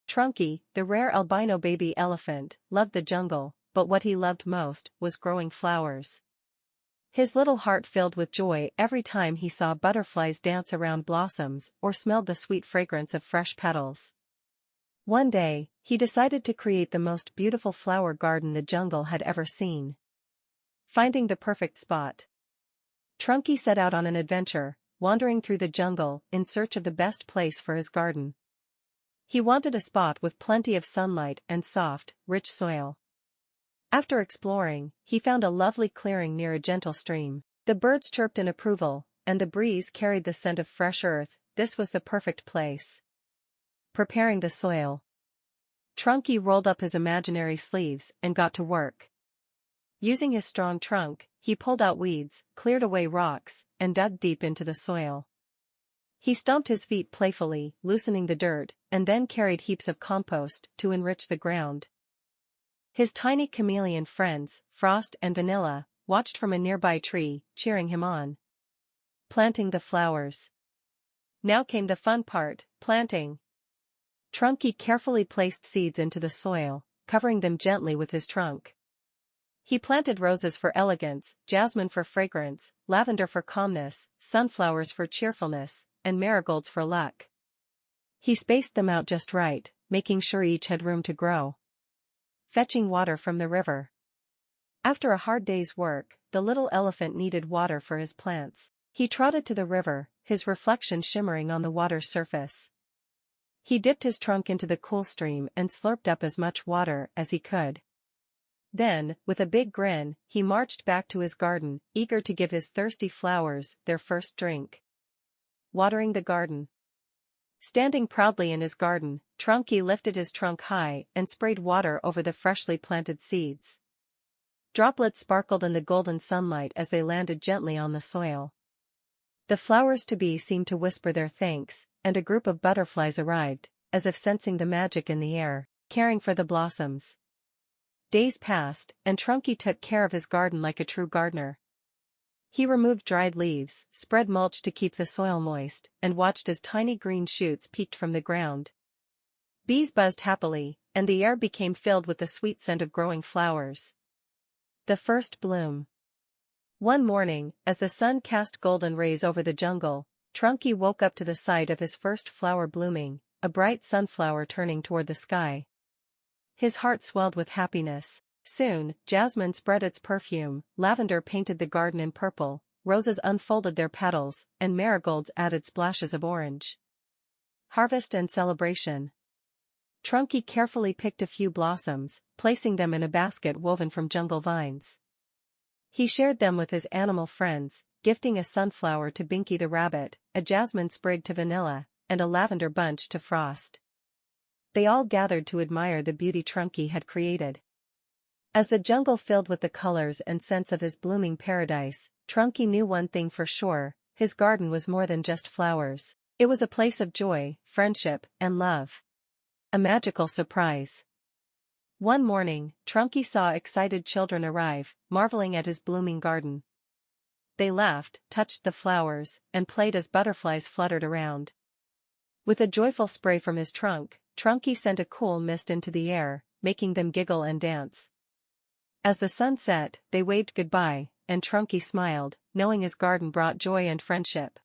Trunky, the rare albino baby elephant, loved the jungle, but what he loved most was growing flowers. His little heart filled with joy every time he saw butterflies dance around blossoms or smelled the sweet fragrance of fresh petals. One day, he decided to create the most beautiful flower garden the jungle had ever seen. Finding the perfect spot, Trunky set out on an adventure, wandering through the jungle in search of the best place for his garden. He wanted a spot with plenty of sunlight and soft, rich soil. After exploring, he found a lovely clearing near a gentle stream. The birds chirped in approval, and the breeze carried the scent of fresh earth. This was the perfect place. Preparing the soil, Trunky rolled up his imaginary sleeves and got to work. Using his strong trunk, he pulled out weeds, cleared away rocks, and dug deep into the soil. He stomped his feet playfully, loosening the dirt, and then carried heaps of compost to enrich the ground. His tiny chameleon friends, Frost and Vanilla, watched from a nearby tree, cheering him on. Planting the flowers. Now came the fun part, planting. Trunky carefully placed seeds into the soil, covering them gently with his trunk. He planted roses for elegance, jasmine for fragrance, lavender for calmness, sunflowers for cheerfulness, and marigolds for luck. He spaced them out just right, making sure each had room to grow. Fetching water from the river. After a hard day's work, the little elephant needed water for his plants. He trotted to the river, his reflection shimmering on the water's surface. He dipped his trunk into the cool stream and slurped up as much water as he could. Then, with a big grin, he marched back to his garden, eager to give his thirsty flowers their first drink. Watering the garden. Standing proudly in his garden, Trunky lifted his trunk high and sprayed water over the freshly planted seeds. Droplets sparkled in the golden sunlight as they landed gently on the soil. The flowers-to-be seemed to whisper their thanks, and a group of butterflies arrived, as if sensing the magic in the air, caring for the blossoms. Days passed, and Trunky took care of his garden like a true gardener. He removed dried leaves, spread mulch to keep the soil moist, and watched as tiny green shoots peeked from the ground. Bees buzzed happily, and the air became filled with the sweet scent of growing flowers. The first bloom. One morning, as the sun cast golden rays over the jungle, Trunky woke up to the sight of his first flower blooming, a bright sunflower turning toward the sky. His heart swelled with happiness. Soon, jasmine spread its perfume, lavender painted the garden in purple, roses unfolded their petals, and marigolds added splashes of orange. Harvest and celebration. Trunky carefully picked a few blossoms, placing them in a basket woven from jungle vines. He shared them with his animal friends, gifting a sunflower to Binky the rabbit, a jasmine sprig to Vanilla, and a lavender bunch to Frost. They all gathered to admire the beauty Trunky had created. As the jungle filled with the colors and scents of his blooming paradise, Trunky knew one thing for sure: his garden was more than just flowers. It was a place of joy, friendship, and love. A magical surprise. One morning, Trunky saw excited children arrive, marveling at his blooming garden. They laughed, touched the flowers, and played as butterflies fluttered around. With a joyful spray from his trunk, Trunky sent a cool mist into the air, making them giggle and dance. As the sun set, they waved goodbye, and Trunky smiled, knowing his garden brought joy and friendship.